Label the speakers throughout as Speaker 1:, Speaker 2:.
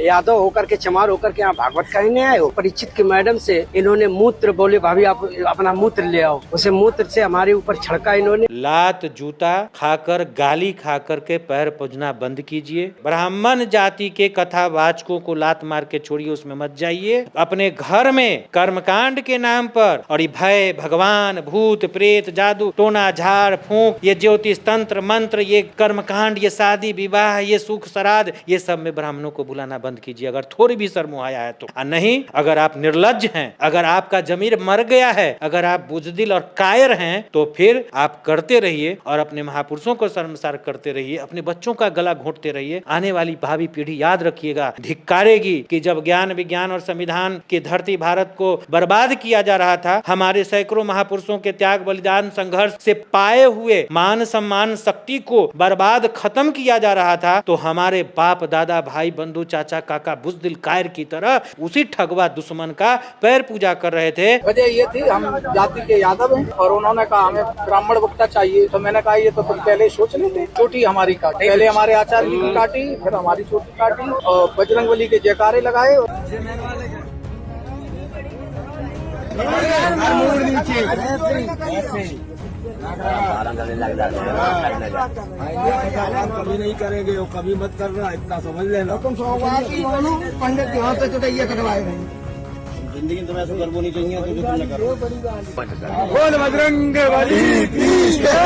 Speaker 1: यादव होकर के चमार होकर के यहाँ भागवत कहने आए हो। परीक्षित की मैडम से इन्होंने मूत्र बोले, भाभी आप अपना मूत्र ले आओ। उसे मूत्र से हमारे ऊपर छिड़का इन्होंने।
Speaker 2: लात जूता खाकर गाली खाकर के पैर पूजना बंद कीजिए। ब्राह्मण जाति के कथावाचकों को लात मार के छोड़िए, उसमें मत जाइए। अपने घर में कर्मकांड के नाम पर और ये भय, भगवान, भूत प्रेत, जादू टोना, झाड़ फूंक, ये ज्योतिष तंत्र मंत्र, ये कर्मकांड, ये शादी विवाह, ये सुख श्राद्ध, ये सब में ब्राह्मणों को बुलाना बंद कीजिए, अगर थोड़ी भी शर्म आया है तो। नहीं, अगर आप निर्लज्ज हैं, अगर आपका जमीर मर गया है, अगर आप बुजदिल और कायर हैं, तो फिर आप करते रहिए और अपने महापुरुषों को शर्मसार करते रहिए, अपने बच्चों का गला घोंटते रहिए। आने वाली भावी पीढ़ी याद रखिएगा, धिक्कारेगी कि जब ज्ञान विज्ञान और संविधान की धरती भारत को बर्बाद किया जा रहा था, हमारे सैकड़ों महापुरुषों के त्याग बलिदान संघर्ष से पाए हुए मान सम्मान शक्ति को बर्बाद खत्म किया जा रहा था, तो हमारे बाप दादा भाई बंधु चाचा काका बुजदिल कायर की तरह उसी ठगवा दुश्मन का पैर पूजा कर रहे थे।
Speaker 3: वजह ये थी, हम जाति के यादव हैं और उन्होंने कहा हमें ब्राह्मण वक्ता चाहिए, तो मैंने कहा ये तो तुम पहले सोच लेते। चोटी हमारी काटी, पहले हमारे आचार्य जी की काटी, फिर हमारी चोटी काटी और बजरंगबली के जयकारे लगाए।
Speaker 4: कभी नहीं करेंगे, कभी मत करना, इतना समझ लेना।
Speaker 3: तुम पंडित के हाथ से चुटैया कटवाए गए।
Speaker 4: जिंदगी में तुम्हें ऐसा करना नहीं चाहिए, तो तुमने करो।
Speaker 3: बोल बजरंगबली की जय।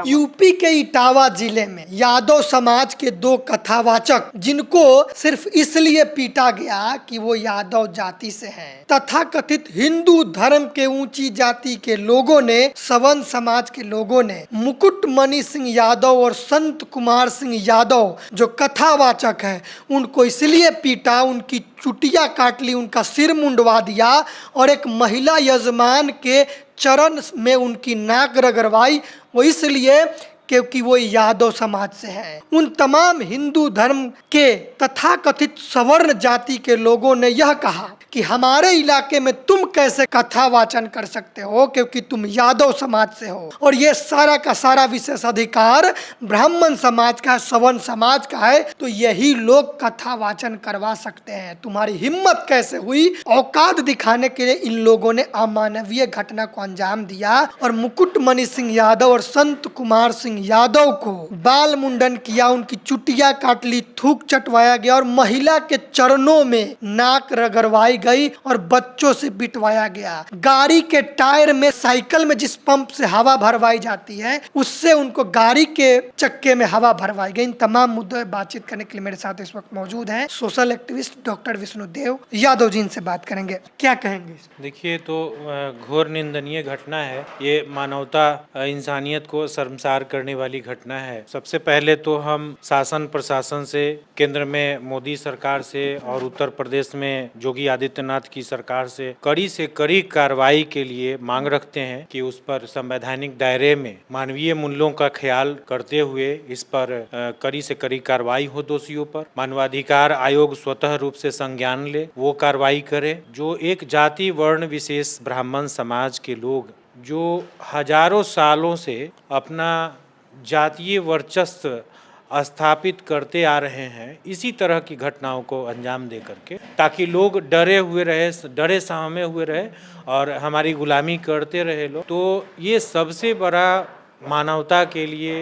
Speaker 5: यूपी के इटावा जिले में यादव समाज के दो कथावाचक, जिनको सिर्फ इसलिए पीटा गया कि वो यादव जाति से हैं, तथाकथित हिंदू धर्म के ऊंची जाति के लोगों ने, सवर्ण समाज के लोगों ने मुकुटमणि सिंह यादव और संत कुमार सिंह यादव जो कथावाचक हैं, उनको इसलिए पीटा, उनकी चुटिया काट ली, उनका सिर मुंडवा दिया और एक महिला यजमान के चरण में उनकी नाक रगड़वाई। वो इसलिए क्योंकि वो यादव समाज से हैं। उन तमाम हिंदू धर्म के तथाकथित सवर्ण जाति के लोगों ने यह कहा कि हमारे इलाके में तुम कैसे कथा वाचन कर सकते हो क्योंकि तुम यादव समाज से हो, और ये सारा का सारा विशेष अधिकार ब्राह्मण समाज का, सवर्ण समाज का है, तो यही लोग कथा वाचन करवा सकते हैं। तुम्हारी हिम्मत कैसे हुई? औकात दिखाने के लिए इन लोगों ने अमानवीय घटना को अंजाम दिया और मुकुटमणि सिंह यादव और संत कुमार सिंह यादव को बाल मुंडन किया, उनकी चुटिया काट ली, थूक चटवाया गया और महिला के चरणों में नाक रगड़वाई गई और बच्चों से बिटवाया गया। गाड़ी के टायर में, साइकिल में जिस पंप से हवा भरवाई जाती है, उससे उनको गाड़ी के चक्के में हवा भरवाई गई। इन तमाम मुद्दों पर बातचीत करने के लिए मेरे साथ इस वक्त मौजूद हैं social activist doctor Vishnudev Yadav ji. इनसे बात करेंगे, क्या कहेंगे?
Speaker 2: देखिए, तो घोर निंदनीय घटना है ये, मानवता इंसानियत को शर्मसार करने वाली घटना है। सबसे पहले तो हम शासन प्रशासन से, केंद्र में मोदी सरकार से और उत्तर प्रदेश में योगी आदित्यनाथ की सरकार से कड़ी कार्रवाई के लिए मांग रखते हैं कि उस पर संवैधानिक दायरे में मानवीय मूल्यों का ख्याल करते हुए इस पर कड़ी से कड़ी कार्रवाई हो। दोषियों पर मानवाधिकार आयोग स्वतः रूप से संज्ञान ले, वो कार्रवाई करे। जो एक जाति वर्ण विशेष ब्राह्मण समाज के लोग जो हजारों सालों से अपना जातीय वर्चस्व स्थापित करते आ रहे हैं, इसी तरह की घटनाओं को अंजाम दे करके, ताकि लोग डरे हुए रहे, डरे सहमे हुए रहे और हमारी गुलामी करते रहे लोग, तो ये सबसे बड़ा मानवता के लिए,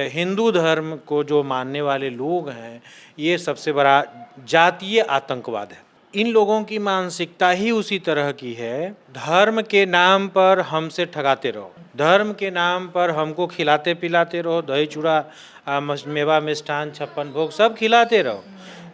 Speaker 2: हिंदू धर्म को जो मानने वाले लोग हैं, ये सबसे बड़ा जातीय आतंकवाद है। इन लोगों की मानसिकता ही उसी तरह की है। धर्म के नाम पर हमसे ठगाते रहो, धर्म के नाम पर हमको खिलाते पिलाते रहो, दही चूड़ा मेवा मिष्ठान छप्पन भोग सब खिलाते रहो,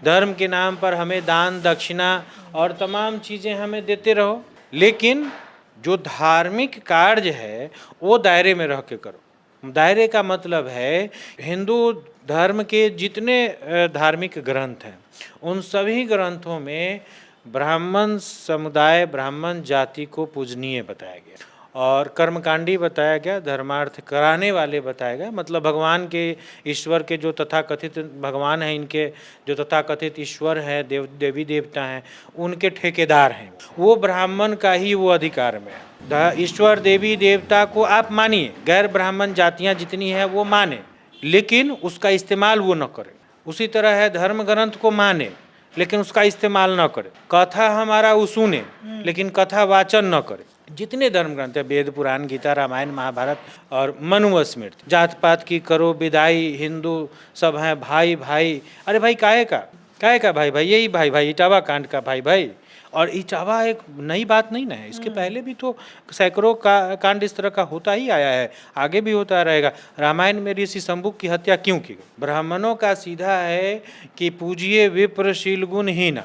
Speaker 2: धर्म के नाम पर हमें दान दक्षिणा और तमाम चीज़ें हमें देते रहो, लेकिन जो धार्मिक कार्य है वो दायरे में रह के करो। दायरे का मतलब है हिंदू धर्म के जितने धार्मिक ग्रंथ हैं, उन सभी ग्रंथों में ब्राह्मण समुदाय, ब्राह्मण जाति को पूजनीय बताया गया और कर्मकांडी बताया गया, धर्मार्थ कराने वाले बताया गया। मतलब भगवान के, ईश्वर के जो तथाकथित भगवान हैं, इनके जो तथाकथित ईश्वर हैं, देवी देवता हैं, उनके ठेकेदार हैं, वो ब्राह्मण का ही वो अधिकार में है। ईश्वर देवी देवता को आप मानिए, गैर ब्राह्मण जातियाँ जितनी हैं वो माने, लेकिन उसका इस्तेमाल वो न करें। उसी तरह है धर्म ग्रंथ को माने लेकिन उसका इस्तेमाल न करे, कथा हमारा वो सुने लेकिन कथा वाचन न करे। जितने धर्म ग्रंथ है, वेद पुराण गीता रामायण महाभारत और मनुस्मृति, जात पात की करो विदाई, हिंदू सब हैं भाई भाई। अरे भाई काहे का भाई भाई, यही भाई भाई इटावा कांड का भाई भाई। और इटावा एक नई बात नहीं ना है, इसके पहले भी तो सैकड़ों कांड इस तरह का होता ही आया है, आगे भी होता रहेगा। रामायण में ऋषि शंभु की हत्या क्यों की गई? ब्राह्मणों का सीधा है कि पूजिए विप्र शील गुण ही ना,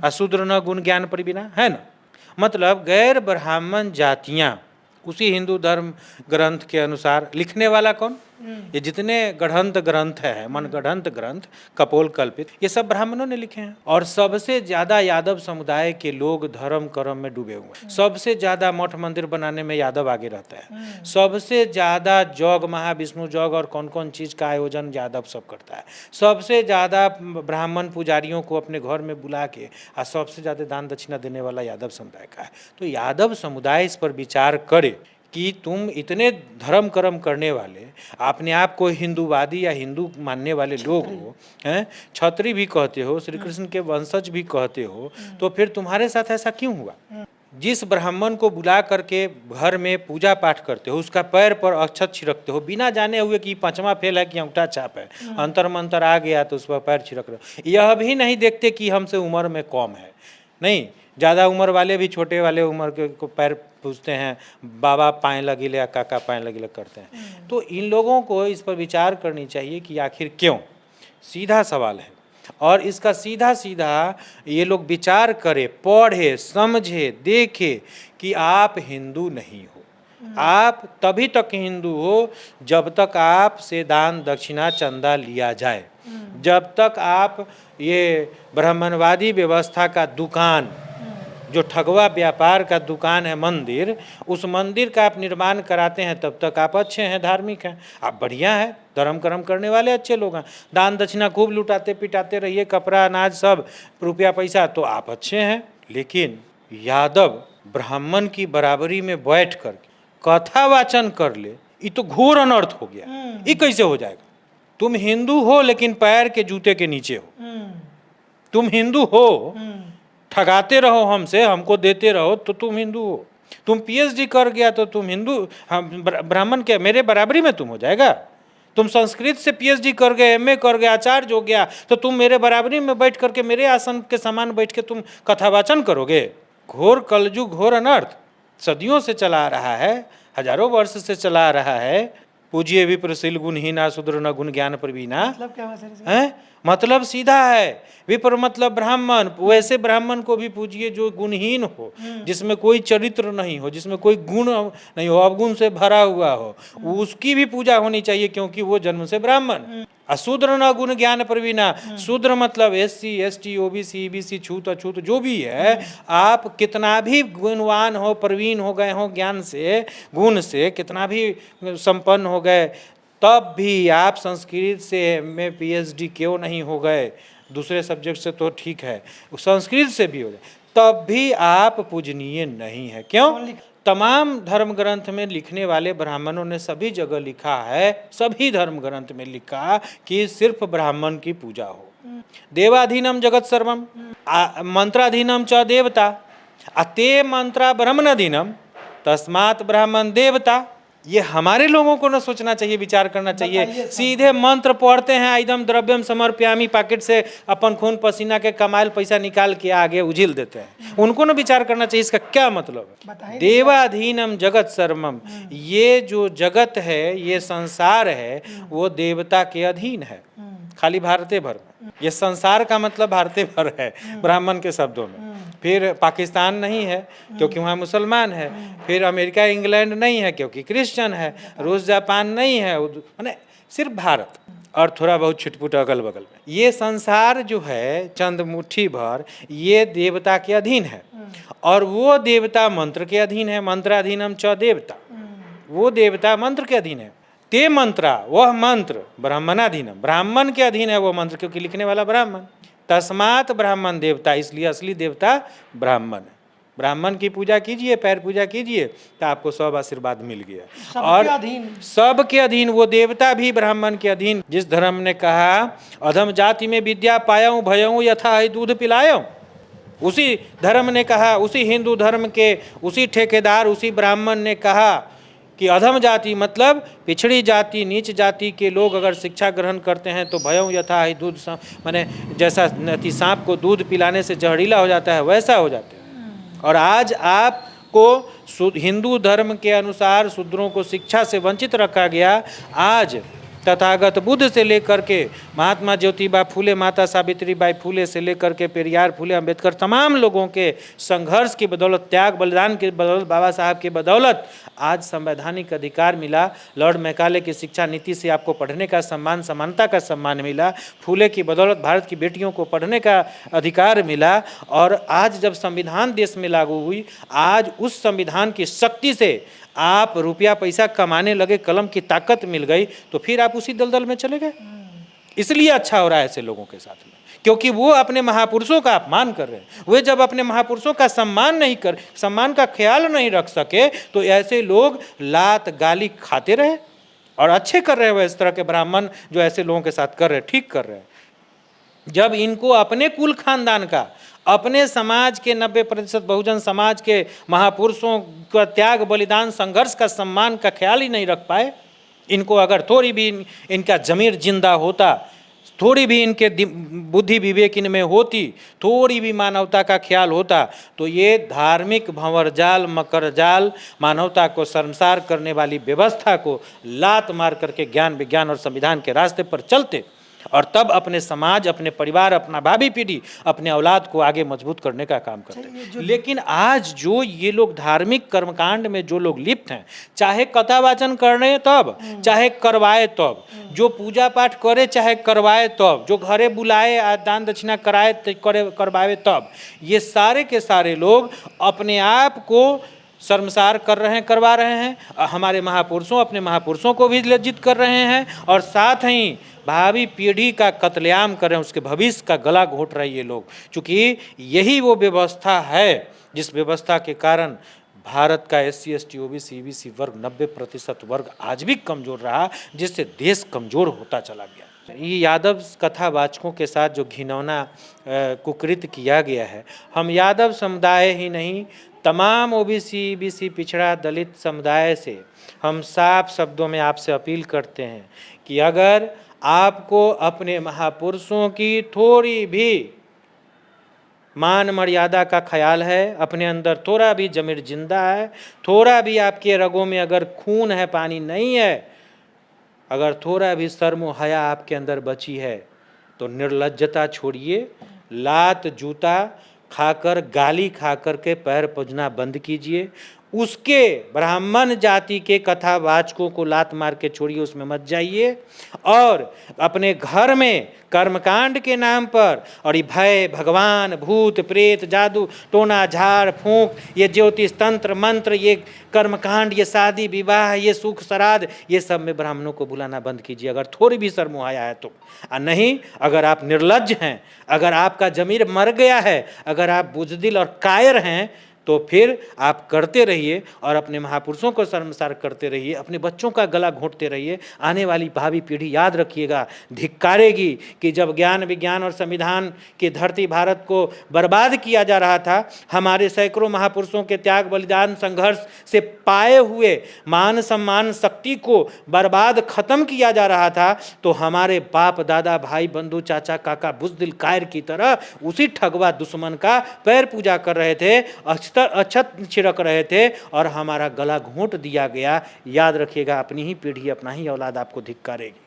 Speaker 2: अशूद्र न गुण ज्ञान पर बिना, है ना। मतलब गैर ब्राह्मण जातियां उसी हिंदू धर्म ग्रंथ के अनुसार, लिखने वाला कौन? ये जितने गढ़ंत ग्रंथ है, मन गढ़ंत ग्रंथ कपोल कल्पित, ये सब ब्राह्मणों ने लिखे हैं। और सबसे ज्यादा यादव समुदाय के लोग धर्म कर्म में डूबे हुए हैं। सबसे ज्यादा मठ मंदिर बनाने में यादव आगे रहता है। सबसे ज्यादा जग, महाविष्णु जग और कौन कौन चीज का आयोजन यादव सब करता है। सबसे ज्यादा ब्राह्मण पुजारियों को अपने घर में बुला के और सबसे ज्यादा दान दक्षिणा देने वाला यादव समुदाय का है। तो यादव समुदाय इस पर विचार करे कि तुम इतने धर्म कर्म करने वाले, अपने आप को हिंदूवादी या हिंदू मानने वाले लोग हो, हैं, छत्री भी कहते हो, श्री कृष्ण के वंशज भी कहते हो, तो फिर तुम्हारे साथ ऐसा क्यों हुआ? जिस ब्राह्मण को बुला करके घर में पूजा पाठ करते हो, उसका पैर पर अक्षत छिड़कते हो, बिना जाने हुए कि पांचवा फेल है कि अंगूठा छाप है, अंतर मंतर आ गया तो उस पर पैर छिड़क रहे हो। यह भी नहीं देखते कि हमसे उम्र में कम है, नहीं, ज़्यादा उम्र वाले भी छोटे वाले उम्र के को पैर पूछते हैं, बाबा पाए लगिले या काका पाए लगिले करते हैं। तो इन लोगों को इस पर विचार करनी चाहिए कि आखिर क्यों, सीधा सवाल है। और इसका सीधा सीधा ये लोग विचार करें, पढ़े, समझे, देखे कि आप हिंदू नहीं हो। आप तभी तक हिंदू हो जब तक आप से दान दक्षिणा चंदा लिया जाए, जब तक आप ये ब्राह्मणवादी व्यवस्था का दुकान, जो ठगवा व्यापार का दुकान है मंदिर, उस मंदिर का आप निर्माण कराते हैं, तब तक आप अच्छे हैं, धार्मिक हैं, आप बढ़िया हैं, धर्म कर्म करने वाले अच्छे लोग हैं। दान दक्षिणा खूब लुटाते पिटाते रहिए, कपड़ा अनाज सब रुपया पैसा, तो आप अच्छे हैं। लेकिन यादव ब्राह्मण की बराबरी में बैठ कर कथा वाचन कर ले, ये तो घोर अनर्थ हो गया। ये कैसे हो जाएगा? तुम हिंदू हो लेकिन पैर के जूते के नीचे हो। तुम हिंदू हो, ठगाते रहो हमसे, हमको देते रहो, तो तुम हिंदू हो। तुम पीएचडी कर गया तो तुम हिंदू, हम ब्राह्मण के मेरे बराबरी में तुम हो जाएगा। तुम संस्कृत से पीएचडी कर गए, एमए कर गए, आचार्य हो गया, तो तुम मेरे बराबरी में बैठ करके, मेरे आसन के समान बैठ के तुम कथावाचन करोगे। घोर कलयुग, घोर अनर्थ सदियों से चला रहा है, हजारों वर्ष से चला रहा है। पूजिए विप्र शील गुणहीना, शूद्र न गुण ज्ञान प्रवीणा। मतलब क्या है? मतलब सीधा है, विप्र मतलब ब्राह्मण, वैसे ब्राह्मण को भी पूजिए जो गुणहीन हो, जिसमें कोई चरित्र नहीं हो, जिसमें कोई गुण नहीं हो, अवगुण से भरा हुआ हो, उसकी भी पूजा होनी चाहिए क्योंकि वो जन्म से ब्राह्मण। अशूद्र न गुण ज्ञान प्रवीणा, शूद्र मतलब एससी एसटी ओबीसी ईबीसी छूत अछूत जो भी है, आप कितना भी गुणवान हो, प्रवीण हो गए हो ज्ञान से, गुण से कितना भी संपन्न हो गए, तब भी आप संस्कृत से में पीएचडी क्यों नहीं हो गए, दूसरे सब्जेक्ट से तो ठीक है, संस्कृत से भी हो जाए, तब भी आप पूजनीय नहीं है। क्यों? तमाम धर्म ग्रंथ में लिखने वाले ब्राह्मणों ने सभी जगह लिखा है, सभी धर्म ग्रंथ में लिखा कि सिर्फ ब्राह्मण की पूजा हो। देवाधीनम जगत सर्वम, मंत्राधीनम च देवता, अते मंत्रा ब्रह्मणाधीनम तस्मात् ब्राह्मण देवता। ये हमारे लोगों को न सोचना चाहिए, विचार करना चाहिए। सीधे मंत्र पढ़ते हैं, एकदम द्रव्यम समर्पयामि, पॉकेट से अपन खून पसीना के कमायल पैसा निकाल के आगे उझिल देते हैं। उनको न विचार करना चाहिए इसका क्या मतलब है। देवाधीनम जगत सर्वम, ये जो जगत है, ये संसार है, वो देवता के अधीन है, खाली भारतीय भर में। ये संसार का मतलब भारतीय भर है ब्राह्मण के शब्दों में। फिर पाकिस्तान नहीं है क्योंकि वहाँ मुसलमान है, फिर अमेरिका इंग्लैंड नहीं है क्योंकि क्रिश्चियन है, रूस जापान नहीं है, माने सिर्फ भारत और थोड़ा बहुत छिटपुट अगल बगल में। ये संसार जो है चंद मुट्ठी भर, ये देवता के अधीन है और वो देवता मंत्र के अधीन है। मंत्राधीनम च देवता, वो देवता मंत्र के अधीन है। ते मंत्रा, वह मंत्र ब्राह्मणाधीनम, ब्राह्मण के अधीन है वो मंत्र, क्योंकि लिखने वाला ब्राह्मण। तस्मात् ब्राह्मण देवता, इसलिए असली देवता ब्राह्मण है। ब्राह्मण की पूजा कीजिए, पैर पूजा कीजिए, तो आपको सब आशीर्वाद मिल गया।
Speaker 5: सबके अधीन।
Speaker 2: सबके अधीन, वो देवता भी ब्राह्मण के अधीन। जिस धर्म ने कहा अधम जाति में विद्या पायऊं भयऊं यथा ही दूध पिलायऊं, उसी धर्म ने कहा, उसी हिंदू धर्म के उसी ठेकेदार, उसी ब्राह्मण ने कहा कि अधम जाति मतलब पिछड़ी जाति, नीच जाति के लोग अगर शिक्षा ग्रहण करते हैं तो भयऊं यथा ही दूध, माने जैसा सांप को दूध पिलाने से जहरीला हो जाता है वैसा हो जाते हैं। और आज आपको हिंदू धर्म के अनुसार शूद्रों को शिक्षा से वंचित रखा गया। आज तथागत बुद्ध से लेकर के महात्मा ज्योतिबा फूले, माता सावित्रीबाई फूले से लेकर के पेरियार फूले अम्बेडकर, तमाम लोगों के संघर्ष की बदौलत, त्याग बलिदान की बदौलत, बाबा साहब की बदौलत आज संवैधानिक अधिकार मिला। लॉर्ड मैकाले की शिक्षा नीति से आपको पढ़ने का सम्मान, समानता का सम्मान मिला। फूले की बदौलत भारत की बेटियों को पढ़ने का अधिकार मिला। और आज जब संविधान देश में लागू हुई, आज उस संविधान की शक्ति से आप रुपया पैसा कमाने लगे, कलम की ताकत मिल गई, तो फिर आप उसी दलदल में चले गए। इसलिए अच्छा हो रहा है ऐसे लोगों के साथ में, क्योंकि वो अपने महापुरुषों का अपमान कर रहे हैं। वे जब अपने महापुरुषों का सम्मान का ख्याल नहीं रख सके, तो ऐसे लोग लात गाली खाते रहे। और अच्छे कर रहे हैं इस तरह के ब्राह्मण जो ऐसे लोगों के साथ कर रहे हैं, ठीक कर रहे हैं। जब इनको अपने कुल खानदान का, अपने समाज के 90% बहुजन समाज के महापुरुषों का त्याग बलिदान संघर्ष का सम्मान का ख्याल ही नहीं रख पाए, इनको अगर थोड़ी भी इनका जमीर जिंदा होता, थोड़ी भी इनके बुद्धि विवेक इनमें होती, थोड़ी भी मानवता का ख्याल होता, तो ये धार्मिक भंवरजाल, मकरजाल, मानवता को शर्मसार करने वाली व्यवस्था को लात मार करके ज्ञान, विज्ञान और संविधान के रास्ते पर चलते, और तब अपने समाज, अपने परिवार, अपना भावी पीढ़ी, अपने औलाद को आगे मजबूत करने का काम करते हैं। लेकिन आज जो ये लोग धार्मिक कर्मकांड में जो लोग लिप्त हैं, चाहे कथा वाचन करने तब, चाहे करवाए तब, जो पूजा पाठ करे चाहे करवाए तब, जो घरे बुलाए, दान दक्षिणा कराए करवाए तब, ये सारे के सारे लोग अपने आप को शर्मसार कर रहे हैं, करवा रहे हैं। हमारे महापुरुषों, अपने महापुरुषों को भी लज्जित कर रहे हैं, और साथ ही भावी पीढ़ी का कत्लेआम कर रहे हैं, उसके भविष्य का गला घोट रहे हैं ये लोग। चूँकि यही वो व्यवस्था है जिस व्यवस्था के कारण भारत का SC ST OBC EBC वर्ग 90% वर्ग आज भी कमज़ोर रहा, जिससे देश कमज़ोर होता चला गया। ये यादव कथावाचकों के साथ जो घिनौना कुकृत किया गया है, हम यादव समुदाय ही नहीं, तमाम OBC EBC पिछड़ा दलित समुदाय से हम साफ शब्दों में आपसे अपील करते हैं कि अगर आपको अपने महापुरुषों की थोड़ी भी मान मर्यादा का ख्याल है, अपने अंदर थोड़ा भी जमीर जिंदा है, थोड़ा भी आपके रगों में अगर खून है, पानी नहीं है, अगर थोड़ा भी शर्म हया आपके अंदर बची है, तो निर्लज्जता छोड़िए, लात जूता खाकर, गाली खाकर के पैर पूजना बंद कीजिए। उसके ब्राह्मण जाति के कथावाचकों को लात मार के छोड़िए, उसमें मत जाइए। और अपने घर में कर्मकांड के नाम पर, और ये भय, भगवान, भूत, प्रेत, जादू टोना, झाड़ फूंक, ये ज्योतिष तंत्र मंत्र, ये कर्मकांड, ये शादी विवाह, ये सुख श्राद्ध, ये सब में ब्राह्मणों को बुलाना बंद कीजिए, अगर थोड़ी भी शर्म आया है तो। नहीं, अगर आप निर्लज्ज हैं, अगर आपका जमीर मर गया है, अगर आप बुजदिल और कायर हैं, तो फिर आप करते रहिए और अपने महापुरुषों को शर्मसार करते रहिए, अपने बच्चों का गला घोंटते रहिए। आने वाली भावी पीढ़ी याद रखिएगा, धिक्कारेगी कि जब ज्ञान, विज्ञान और संविधान की धरती भारत को बर्बाद किया जा रहा था, हमारे सैकड़ों महापुरुषों के त्याग बलिदान संघर्ष से पाए हुए मान सम्मान शक्ति को बर्बाद खत्म किया जा रहा था, तो हमारे बाप दादा भाई बंधु चाचा काका बुजदिल कायर की तरह उसी ठगवा दुश्मन का पैर पूजा कर रहे थे, अक्षत छिड़क रहे थे, और हमारा गला घोंट दिया गया। याद रखिएगा, अपनी ही पीढ़ी, अपना ही औलाद आपको धिक्कारेगी।